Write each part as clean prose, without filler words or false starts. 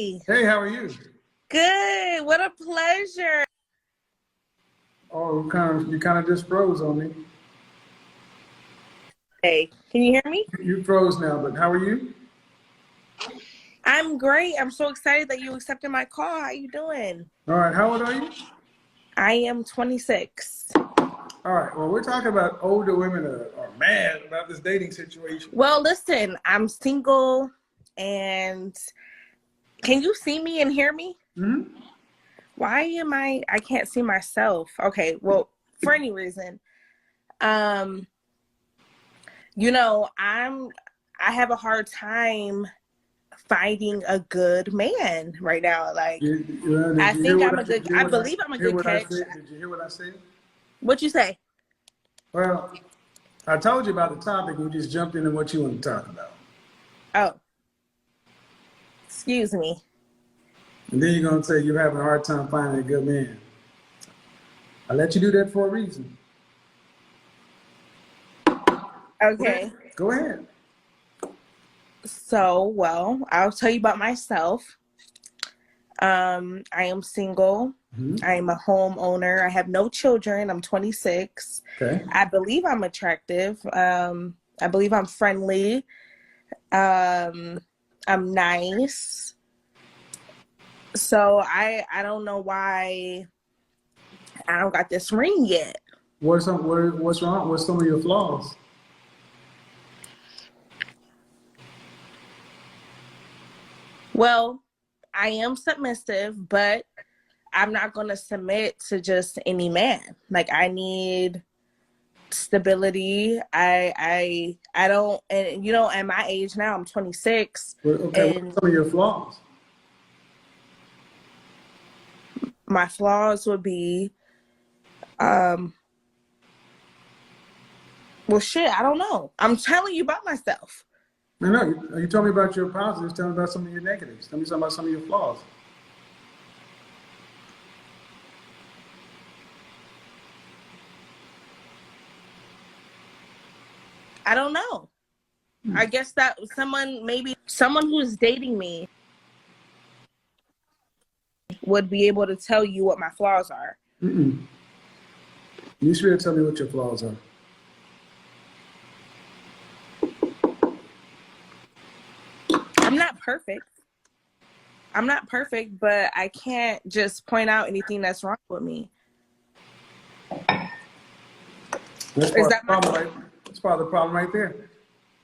Hey, How are you? good. What a pleasure. Oh, you kind of just froze on me. Hey, can you hear me? You froze now, but how are you? I'm great. I'm so excited that you accepted my call. How you doing? All right, how old are you? I am 26. All right, well, we're talking about older women are mad about this dating situation. Well, listen, I'm single, and can you see me and hear me? Mm-hmm. Why am I can't see myself. Okay, well, for any reason. Um, I have a hard time finding a good man right now. Like, I Did you hear think what I'm a good, I believe I'm a good I catch. said? Did you hear what I said? What'd you say? Well, I told you about the topic, and you just jumped into what you want to talk about. Oh, excuse me. And then you're going to say you're having a hard time finding a good man. I let you do that for a reason. Okay. Go ahead. So, well, I'll tell you about myself. I am single. Mm-hmm. I am a homeowner. I have no children. I'm 26. Okay. I believe I'm attractive. I believe I'm friendly. I'm nice. So I don't know why I don't got this ring yet. What's wrong? What's some of your flaws? Well, I am submissive, but I'm not going to submit to just any man. Like, I need stability. I don't, and at my age now, I'm 26. Okay, what are And some of your flaws? my flaws would be, well, shit, I don't know. I'm telling you about myself. No, you told me about your positives. Tell me about some of your negatives. Tell me something about some of your flaws. I don't know. I guess that maybe someone who's dating me would be able to tell you what my flaws are. Mm-mm. You should be able to tell me what your flaws are. I'm not perfect. But I can't just point out anything that's wrong with me. That's Is part of that the my problem, flaw? right? That's part of the problem right there.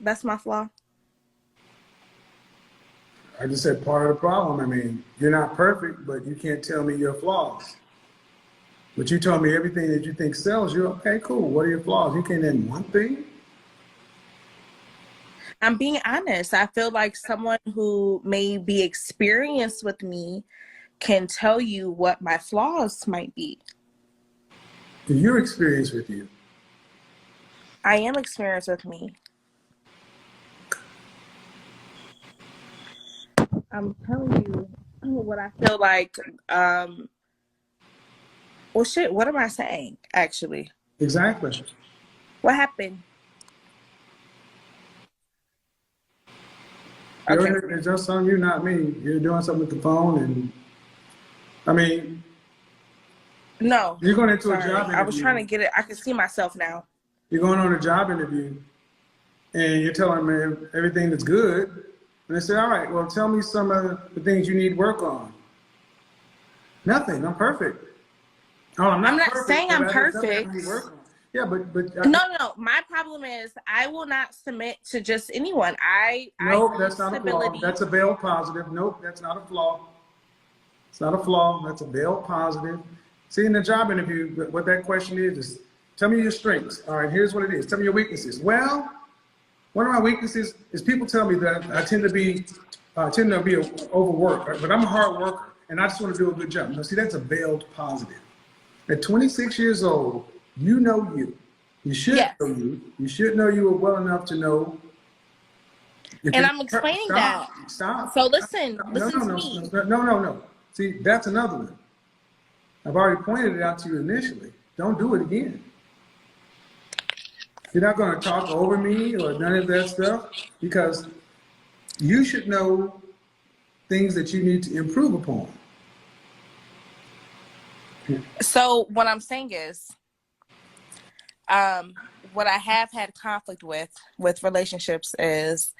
That's my flaw. I just said part of the problem. I mean, you're not perfect, but you can't tell me your flaws. But you told me everything that you think sells you. Okay, cool. What are your flaws? You can't name one thing? I'm being honest. I feel like someone who may be experienced with me can tell you what my flaws might be. Your experience with you. I am experienced with me. I'm telling you what I feel like. Well, shit, what am I saying, actually? Exactly. What happened? Okay. It's just on you, not me. You're doing something with the phone, and I mean, No. you're going into a Sorry. job I was trying to interview. get it. I can see myself now. You're going on a job interview, and you're telling me everything that's good. And they say, all right, well, tell me some of the things you need work on. Nothing. I'm perfect. Oh, I'm I'm not not perfect, saying but I'm there's nothing I perfect. need work on. Yeah, No. My problem is I will not submit to just anyone. I nope, need that's not a flaw. stability. That's a veiled positive. Nope, that's not a flaw. It's not a flaw. That's a veiled positive. See, in the job interview, what that question is tell me your strengths. All right, here's what it is. Tell me your weaknesses. Well, one of my weaknesses is people tell me that I tend to be overworked, right? But I'm a hard worker, and I just want to do a good job. Now, see, that's a veiled positive. At 26 years old, you know you. You should Yes. know you. You should know you well enough to know. And I'm explaining that. Stop. So listen No, no, to no, me. no. See, that's another one. I've already pointed it out to you initially. Don't do it again. You're not going to talk over me or none of that stuff because you should know things that you need to improve upon. So what I'm saying is, what I have had conflict with relationships is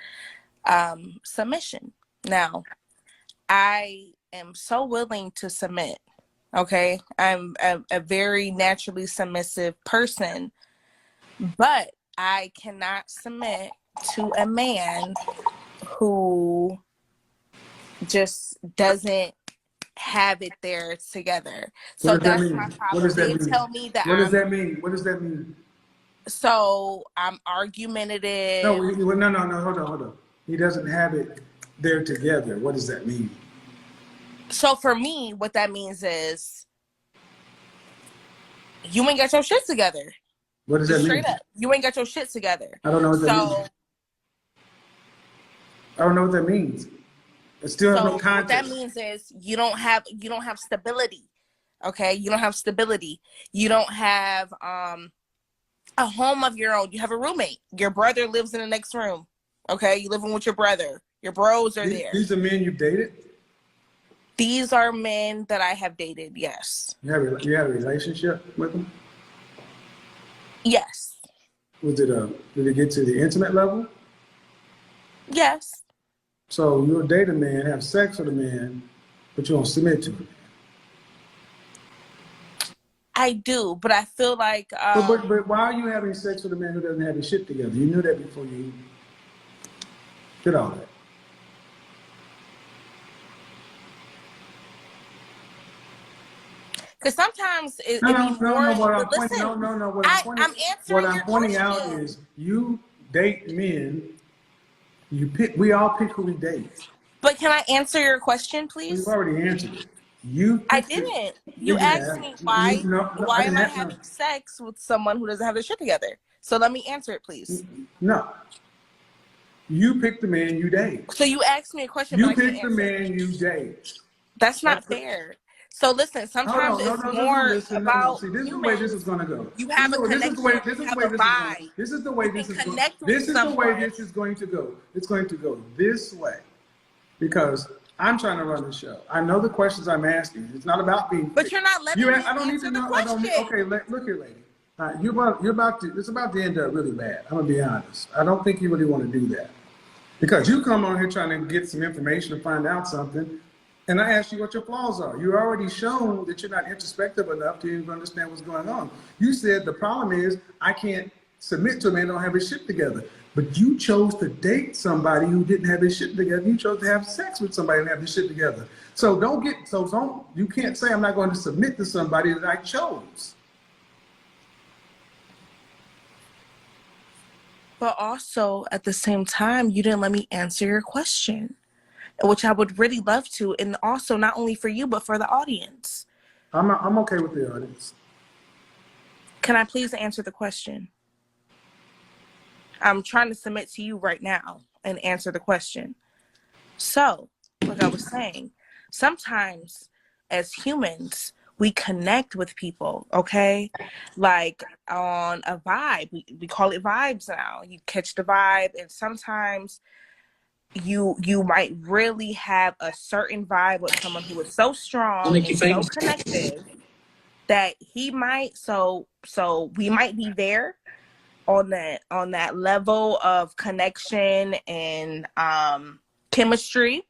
submission. Now, I am so willing to submit. Okay, I'm a very naturally submissive person, but I cannot submit to a man who just doesn't have it there together. What So does that that's my mean? What problem. does that They mean? tell me that What does that mean? What does that mean? so I'm No, argumentative. no, hold on. He doesn't have it there together. What does that mean? So for me, what that means is you ain't got your shit together. What does Just that straight mean? up. You ain't got your shit together. I don't know what that So means. I don't know what that means. I still have no what that context. means is you don't have stability. Okay? You don't have stability. You don't have a home of your own. You have a roommate. Your brother lives in the next room. Okay? You living with your brother. Your bros are there. These are men you've dated? These are men that I have dated, yes. You have a relationship with them? Yes. Did it get to the intimate level? Yes. So you'll date a man, have sex with a man, but you don't submit to him. I do, but I feel like But why are you having sex with a man who doesn't have his shit together? You knew that before you did all that. because sometimes it No, be no, no, more. no. What I'm But pointing, listen, no. I'm What answering I'm your pointing out question. is you date men. You pick. We all pick who we date. But can I answer your question, We've please? already answered it. You I picked it. didn't. Yeah, You you asked have. me You, no, no, I why am didn't I have. No. having sex with someone who doesn't have their shit together? So let me answer it, please. No. You pick the man you date. So you asked me a question, but You I can't pick the answer it. man you date. That's not That's the, fair. So listen, hold sometimes on, it's no, more listen, no. about See, this is the way this is humans. gonna go. You have a This is the way connection. this You is the have way a this is going. vibe. This is the way You can this is going. connect with This is the way someone. this is going to go. It's going to go this way. Because I'm trying to run the show. I know the questions I'm asking. It's not about being But you're not letting me I don't need answer to the know. I don't need, question. okay, look here, lady. You're about to, it's about to end up really bad. I'm gonna be honest. I don't think you really want to do that. Because you come on here trying to get some information to find out something, and I ask you what your flaws are. You already shown that you're not introspective enough to even understand what's going on. You said the problem is I can't submit to a man who don't have his shit together. But you chose to date somebody who didn't have his shit together. You chose to have sex with somebody who didn't have his shit together. So you can't say I'm not going to submit to somebody that I chose. But also at the same time, you didn't let me answer your question, which I would really love to. And also not only for you, but for the audience. I'm okay with the audience. Can I please answer the question? I'm trying to submit to you right now and answer the question. So, like I was saying, sometimes as humans, we connect with people, okay? Like on a vibe. We call it vibes now. You catch the vibe, and sometimes you might really have a certain vibe with someone who is so strong and so connective that he might so we might be there on that level of connection and chemistry,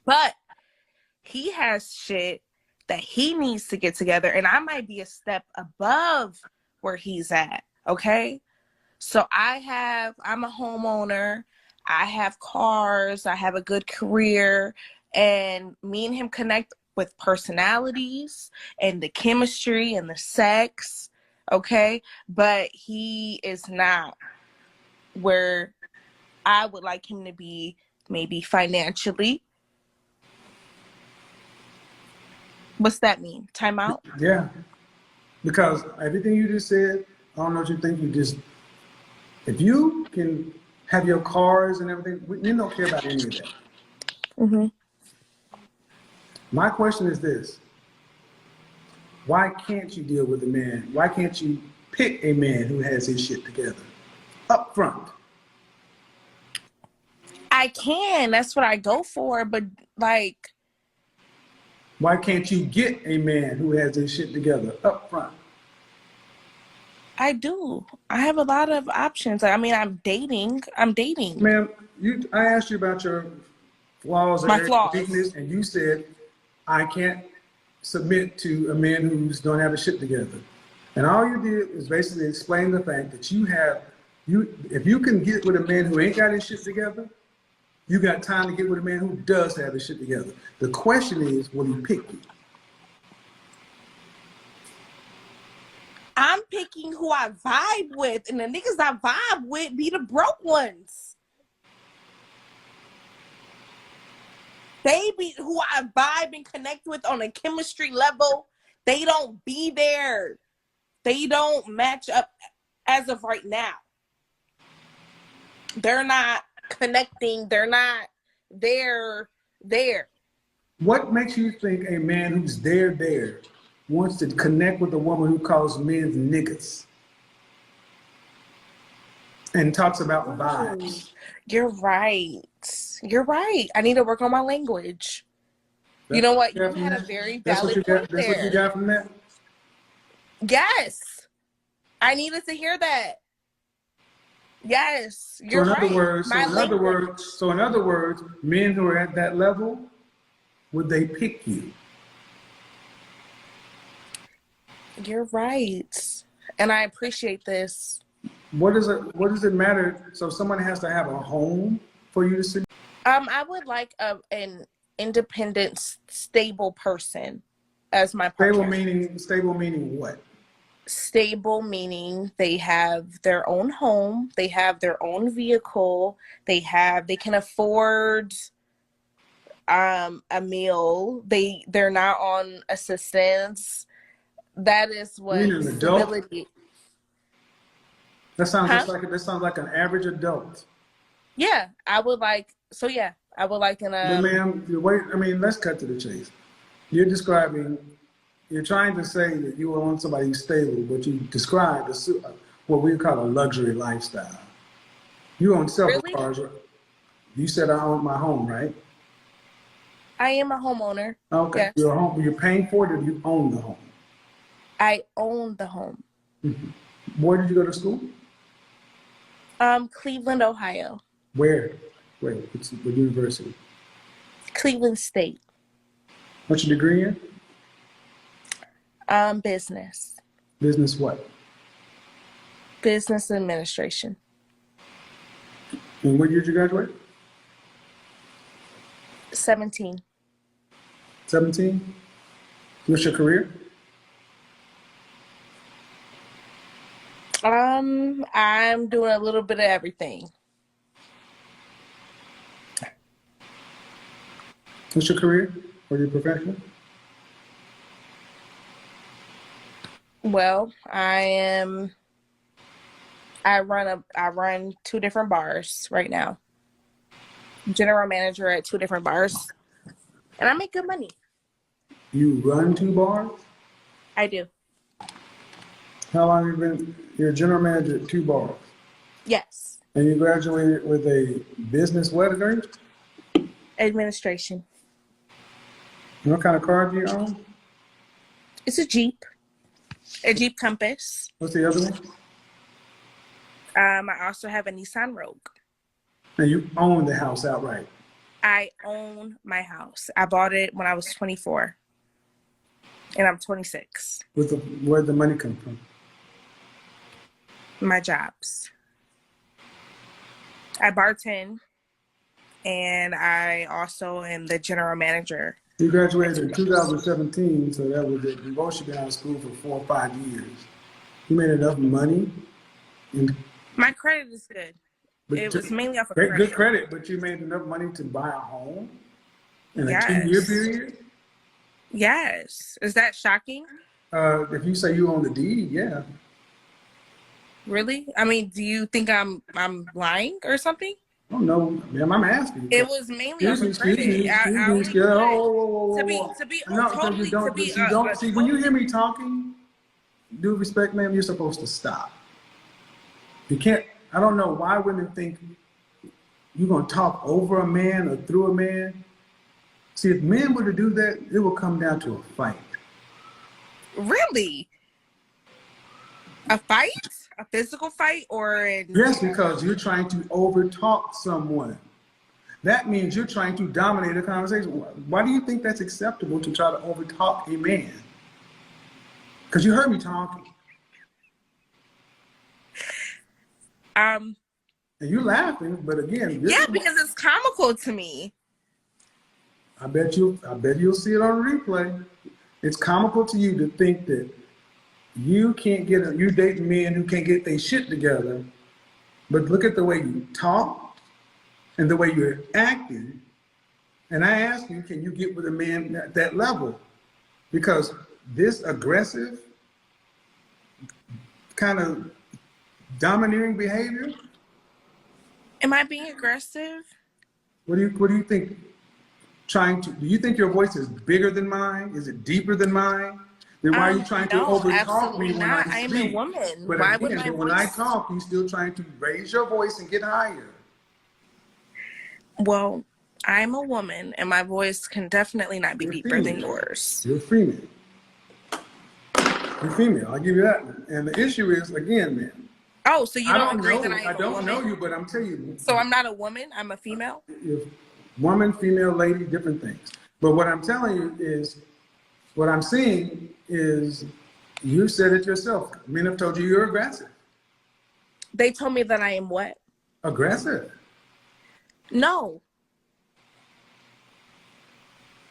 but he has shit that he needs to get together, and I might be a step above where he's at. Okay, so I'm a homeowner, I have cars, I have a good career, and me and him connect with personalities and the chemistry and the sex. Okay, but he is not where I would like him to be, maybe financially. What's that mean? Time out? Yeah. Because everything you just said, I don't know what you think. If you can have your cars and everything, we don't care about any of that. Mm-hmm. My question is this. Why can't you deal with a man? Why can't you pick a man who has his shit together up front? I can. That's what I go for. But like, Why can't you get a man who has his shit together up front? I do. I have a lot of options. I mean, I'm dating. I'm dating. Ma'am, I asked you about your flaws or My areas of flaws. weakness, and you said, I can't submit to a man who's don't have his shit together. And all you did is basically explain the fact that if you can get with a man who ain't got his shit together, you got time to get with a man who does have his shit together. The question is, will he pick you? I'm picking who I vibe with, and the niggas I vibe with be the broke ones. They be who I vibe and connect with on a chemistry level. They don't be there. They don't match up as of right now. They're not connecting. They're not there. What makes you think a man who's there wants to connect with a woman who calls men niggas and talks about vibes? You're right. You're right. I need to work on my language. You know what? You had a very valid point there. That's what you got from that? Yes. I needed to hear that. Yes. You're right. So in other words, men who are at that level, would they pick you? You're right. And I appreciate this. What does it matter? So someone has to have a home for you to see? I would like an independent, stable person as my partner. Stable meaning what? Stable meaning they have their own home, they have their own vehicle, they can afford a meal, they're not on assistance. That is what stability. That sounds like an average adult. Yeah, I would like an But ma'am, let's cut to the chase. You're trying to say that you want somebody who's stable, but you describe what we call a luxury lifestyle. You own several cars. You said I own my home, right? I am a homeowner. Okay. Yes. You're paying for it, or you own the home? I own the home. Mm-hmm. Where did you go to school? Cleveland, Ohio. Where? What's the university? Cleveland State. What's your degree in? Business. Business what? Business administration. And what year did you graduate? 17. 17? What's your career? I'm doing a little bit of everything. What's your career or your profession? Well, I run 2 different bars right now. General manager at 2 different bars. And I make good money. You run 2 bars? I do. How long have you been? You're a general manager at 2 bars? Yes. And you graduated with a business what degree? Administration. And what kind of car do you own? It's a Jeep. A Jeep Compass. What's the other one? I also have a Nissan Rogue. And you own the house outright? I own my house. I bought it when I was 24. And I'm 26. Where'd the money come from? My jobs. I bartend, and I also am the general manager. You graduated in 2017, so that was it. You've both been out of school for 4 or 5 years. You made enough money. My credit is good. It was mainly off of credit. Good credit, but you made enough money to buy a home in a 2-year period? Yes. Is that shocking? If you say you own the deed, yeah. Really? I mean, do you think I'm lying or something? Oh no, ma'am, I'm asking. It was mainly off of credit. See, when you hear me talking, due respect, ma'am, you're supposed to stop. You can't. I don't know why women think you're gonna talk over a man or through a man. See, if men were to do that, it will come down to a fight. Really? A fight? A physical fight or Yes, because you're trying to overtalk someone. That means you're trying to dominate a conversation. Why do you think that's acceptable to try to overtalk a man? Because you heard me talking. And you're laughing, but again, yeah, because it's comical to me. I bet you'll see it on replay. It's comical to you to think that you dating men who can't get their shit together, but look at the way you talk and the way you're acting. And I ask you, can you get with a man at that level? Because this aggressive kind of domineering behavior. Am I being aggressive? What do you think? Do you think your voice is bigger than mine? Is it deeper than mine? Then why are you trying to overtalk me when I speak? I am a woman. But why again, would my when voice... I talk, you're still trying to raise your voice and get higher. Well, I'm a woman, and my voice can definitely not be deeper than yours. You're a female. You're female. I'll give you that. And the issue is, again, man. Oh, so you don't agree that I don't know you, but I'm telling you. So I'm not a woman. I'm a female. Woman, female, lady, different things. But what I'm telling you is, what I'm seeing is, you said it yourself. Men have told you you're aggressive. They told me that I am what? Aggressive. No.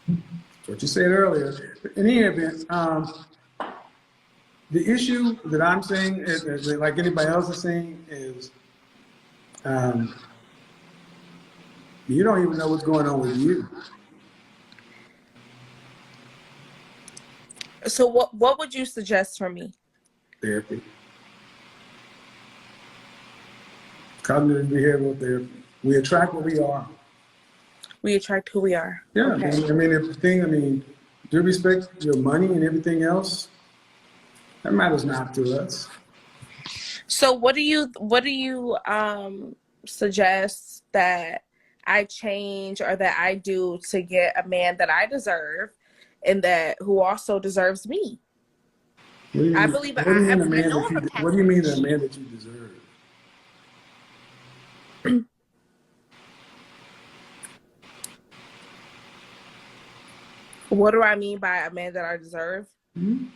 That's what you said earlier. In any event, the issue that I'm saying, is, like anybody else is saying, is you don't even know what's going on with you. So what would you suggest for me? Therapy. Cognitive behavioral therapy. We attract what we are. We attract who we are. Yeah, okay. I mean, do respect your money and everything else? That matters not to us. So what do you suggest that I change or that I do to get a man that I deserve and that who also deserves me? I believe What do you mean a man that you deserve? What do I mean by a man that I deserve? Mm-hmm.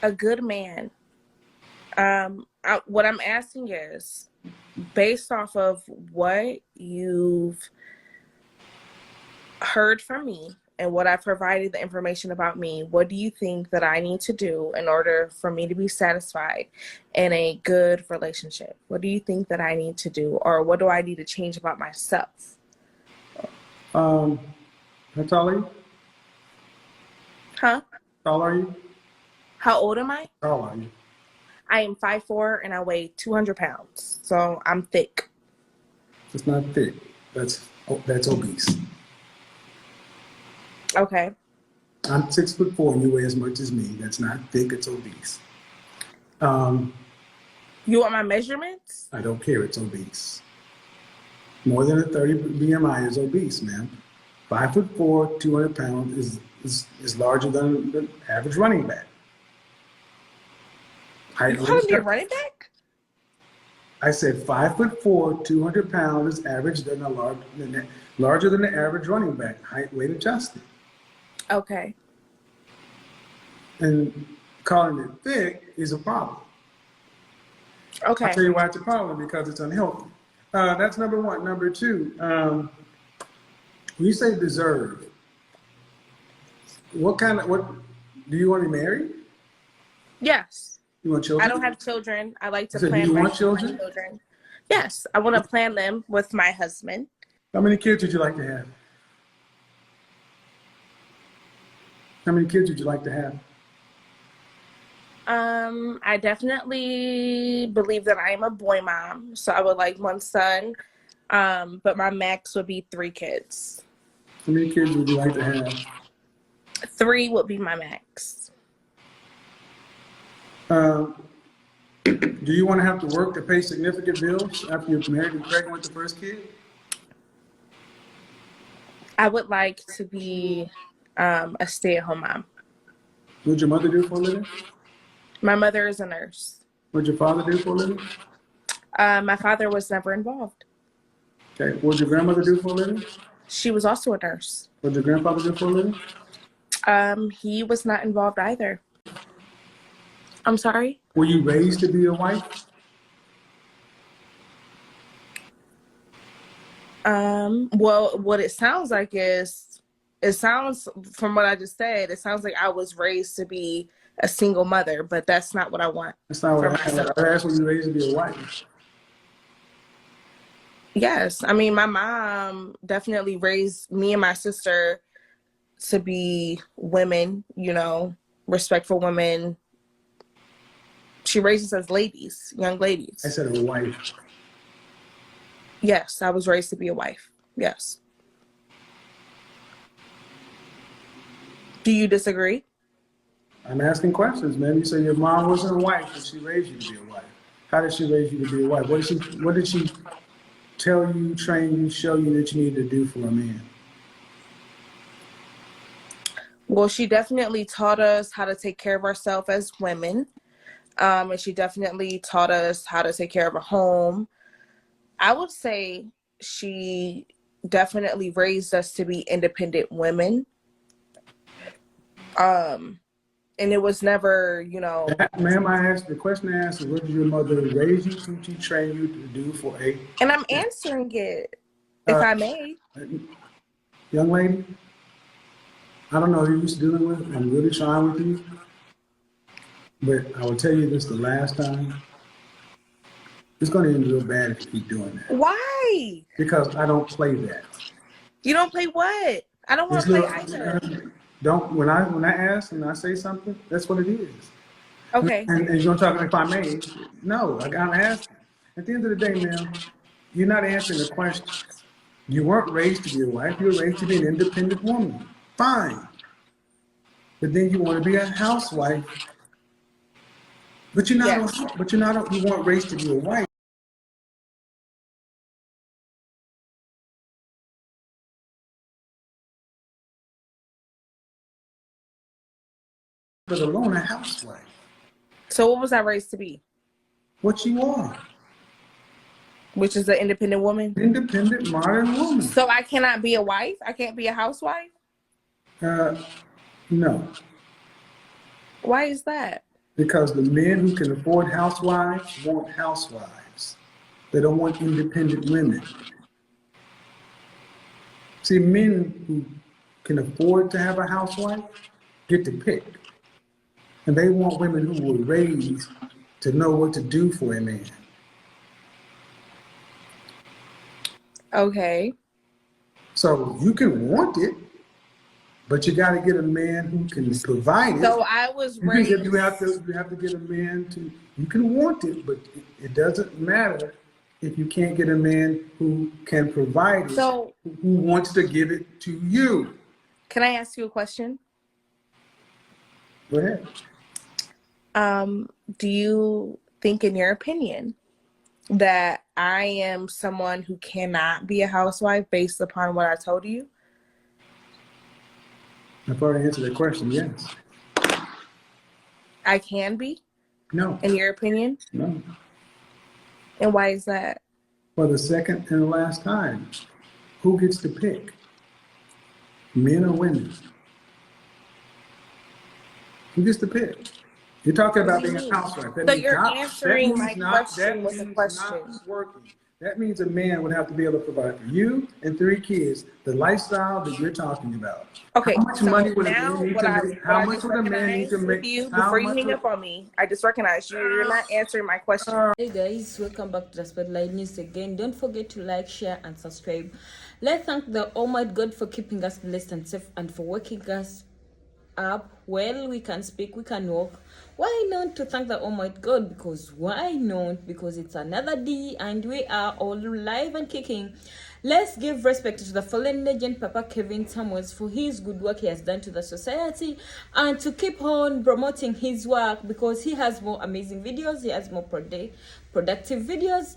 A good man. What I'm asking is, based off of what you've heard from me and what I've provided the information about me, what do you think that I need to do in order for me to be satisfied in a good relationship? What do you think that I need to do, or what do I need to change about myself? How tall are you? Huh? How tall are you? How old am I? How tall are you? I am 5'4" and I weigh 200 pounds. So I'm thick. It's not thick. That's obese. Okay. I'm 6'4" and you weigh as much as me. That's not thick, it's obese. You want my measurements? I don't care, it's obese. More than a 30 BMI is obese, man. 5'4", 200 pounds is larger than the average running back. You calling me a running back? I said 5'4", 200 pounds is larger than the average running back, height, weight adjusted. Okay. And calling it thick is a problem. Okay. I'll tell you why it's a problem, because it's unhealthy. That's number one. Number two, when you say deserve, what do you want to be married? Yes. You want children? I don't have children. I like to So plan do you my want children? Yes, I want to plan them with my husband. How many kids would you like to have? How many kids would you like to have? I definitely believe that I am a boy mom, so I would like one son. But my max would be 3 kids. How many kids would you like to have? 3 would be my max. Do you want to have to work to pay significant bills after you're married and pregnant with the first kid? I would like to be a stay-at-home mom. What'd your mother do for a living? My mother is a nurse. What'd your father do for a living? My father was never involved. Okay. What'd your grandmother do for a living? She was also a nurse. What'd your grandfather do for a living? He was not involved either. I'm sorry? Were you raised to be a wife? Well, what it sounds like is, it sounds, from what I just said, it sounds like I was raised to be a single mother, but that's not what I want. That's not for what I myself. asked. I asked, were you raised to be a wife? Yes. I mean, my mom definitely raised me and my sister to be women, respectful women. She raised us as ladies, young ladies. I said a wife. Yes, I was raised to be a wife. Yes. Do you disagree? I'm asking questions, man. You say your mom wasn't a wife, but she raised you to be a wife. How did she raise you to be a wife? What did she tell you, train you, show you that you needed to do for a man? Well, she definitely taught us how to take care of ourselves as women. And she definitely taught us how to take care of a home. I would say she definitely raised us to be independent women. And it was never, Ma'am, I asked the question I asked is, what did your mother raise you, teach you, train you to do for a and I'm answering it, if I may. young lady? I don't know who you're dealing with. I'm really trying with you. But I will tell you this the last time. It's going to end real bad if you keep doing that. Why? Because I don't play that. You don't play what? I don't want to play either. Don't when I ask and I say something, that's what it is. Okay. And you're gonna talk if I may. No, I'm asking. At the end of the day, ma'am, you're not answering the question. You weren't raised to be a wife, you were raised to be an independent woman. Fine. But then you want to be a housewife. But you're not Yes. you weren't raised to be a wife. But alone a housewife. So what was I raised to be? What you are. Which is an independent woman? Independent modern woman. So I cannot be a wife? I can't be a housewife? No. Why is that? Because the men who can afford housewives want housewives. They don't want independent women. See, men who can afford to have a housewife get to pick. And they want women who were raised to know what to do for a man. Okay. So you can want it, but you got to get a man who can provide it. So I was raised. You have to get a man to. You can want it, but it doesn't matter if you can't get a man who can provide it. So who wants to give it to you? Can I ask you a question? Go ahead. Do you think, in your opinion, that I am someone who cannot be a housewife based upon what I told you? I've already answered that question, yes. I can be? No. In your opinion? No. And why is that? For the second and the last time, who gets to pick? Men or women? Who gets to pick? You're talking about being a housewife. So you're answering my question with a question. Not working. That means a man would have to be able to provide for you and 3 kids the lifestyle that you're talking about. Okay, how much so money would a now man need to make? How much would a man need to make? Before you hang up on me, I just recognized you're not answering my question. Hey guys, welcome back to the Spotlight News again. Don't forget to like, share, and subscribe. Let's thank the Almighty God for keeping us blessed and safe and for waking us up. Well, we can speak, we can walk. Why not to thank the Almighty God? Because why not? Because it's another day and we are all alive and kicking. Let's give respect to the fallen legend Papa Kevin Samuels for his good work he has done to the society, and to keep on promoting his work, because he has more amazing videos, he has more productive videos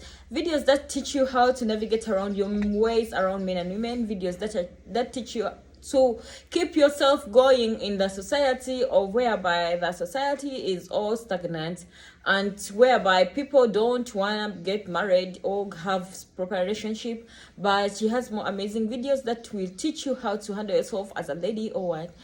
that teach you how to navigate around your ways around men and women, videos that teach you to keep yourself going in the society, or whereby the society is all stagnant, and whereby people don't want to get married or have proper relationship. But she has more amazing videos that will teach you how to handle yourself as a lady or what.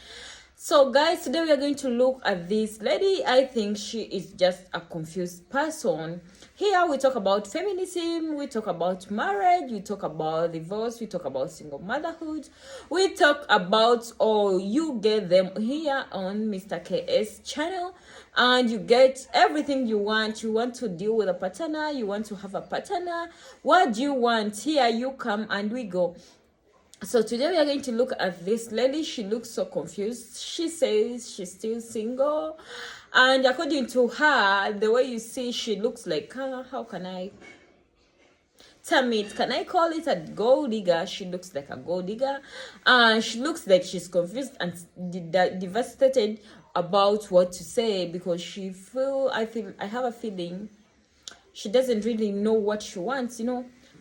So guys, today we are going to look at this lady. I think she is just a confused person. Here we talk about feminism, we talk about marriage, we talk about divorce, we talk about single motherhood, we talk about, or you get them here on Mr. KS channel, and you get everything you want. You want to deal with a partner, you want to have a partner, what do you want? Here you come and we go. So today we are going to look at this lady. She looks so confused. She says she's still single, and according to her, the way you see, she looks like, how can I term it? Can I call it a gold digger? She looks like a gold digger, and she looks like she's confused and devastated about what to say, because I have a feeling she doesn't really know what she wants.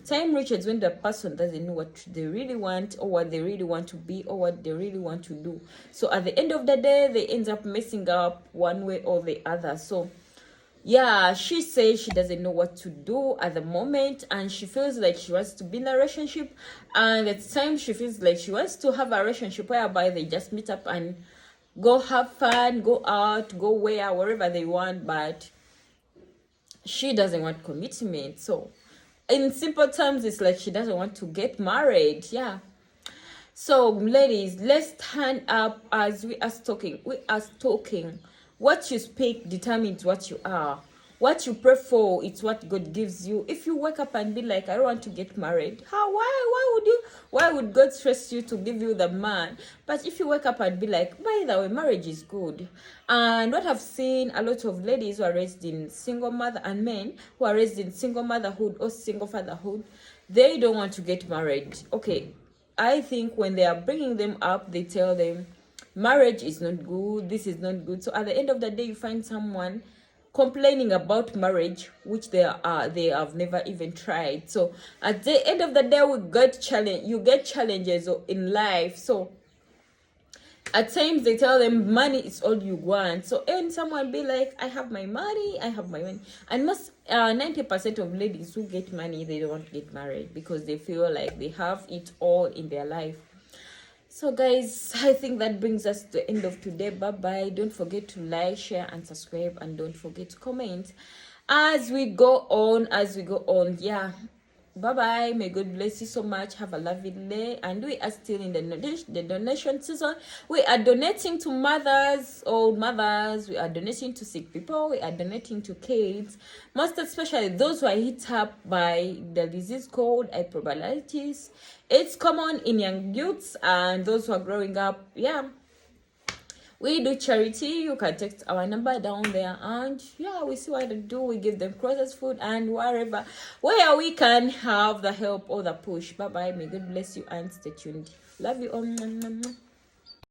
Time reaches when the person doesn't know what they really want, or what they really want to be, or what they really want to do. So at the end of the day, they end up messing up one way or the other. So yeah, she says she doesn't know what to do at the moment, and she feels like she wants to be in a relationship, and at the time she feels like she wants to have a relationship whereby they just meet up and go have fun, go out, go wherever they want, but she doesn't want commitment. So in simple terms, it's like she doesn't want to get married. Yeah. So ladies, let's stand up as we are talking. What you speak determines what you are. What you pray for, it's what God gives you. If you wake up and be like, I don't want to get married, why would God stress you to give you the man? But if you wake up and be like, by the way, marriage is good. And what I've seen, a lot of ladies who are raised in single mother, and men who are raised in single motherhood or single fatherhood, they don't want to get married. Okay, I think when they are bringing them up, they tell them marriage is not good, this is not good. So at the end of the day, you find someone complaining about marriage, which they have never even tried. So at the end of the day, you get challenges in life. So at times they tell them money is all you want. So and someone be like, I have my money, and most 90% of ladies who get money, they don't get married because they feel like they have it all in their life. So guys, I think that brings us to the end of today. Bye bye. Don't forget to like, share and subscribe, and don't forget to comment as we go on. Yeah, bye bye. May God bless you so much. Have a lovely day. And we are still in the donation season. We are donating to mothers, old mothers. We are donating to sick people. We are donating to kids, most especially those who are hit up by the disease called hyperballitis. It's common in young youths and those who are growing up. Yeah, we do charity. You can text our number down there, and yeah, we see what to do. We give them processed food and wherever where we can have the help or the push. Bye bye. May God bless you and stay tuned. Love you all.